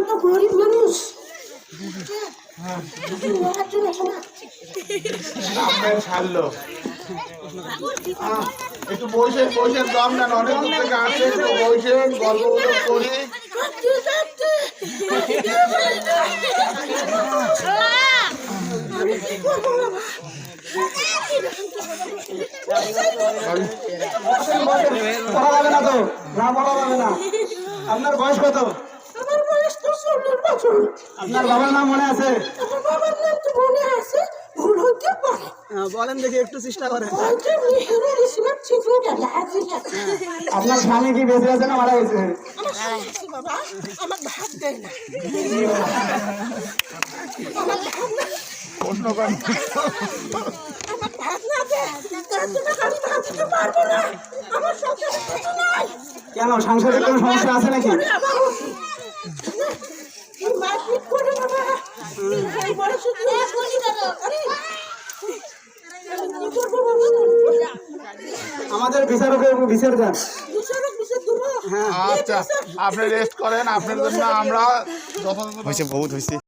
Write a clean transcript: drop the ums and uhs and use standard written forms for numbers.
তো গরিব মানুষ ছাড়লো একটু বসে বসে দম নেন, অনেক দূর থেকে আসে, একটু বসেন, গল্প করি। বলা যাবে না তো, না বলা যাবে না। আপনার বয়স কত? আমার বয়স তো 16 বছর। আপনার বাবার নাম মনে আছে? আমার বাবার নাম তো মনে আছে, ভুল হতে পারে। বলেন দেখি, একটু চেষ্টা করেন। ওইটা মেহেরুল ইসলাম সেক্রেটারি হাজির আছে। আপনার স্বামী কি বেঁচে আছে না মারা গেছে? আমার স্বামী আছে বাবা, আমার ভাত দেয় না। আমার ভাত না, প্রশ্ন করেন। আমার ভাত না দেয়, তার জন্য আমি ভাত দিতে পারবো না। আমার সংসারে কিছু নাই। কেন, সংসারে কোনো সমস্যা আছে নাকি? করে আমার উচিত। এই মারপিট করে বাবা, এই বয়সে কি করি দাদা? আরে কি করবো বাবা? আমাদের বিচারকের বিচার দেন। বিচারক বিচার দেবো। আচ্ছা, আপনি রেস্ট করেন, আপনার জন্য আমরা যথাযথ হয়েছে, বহুত হয়েছে।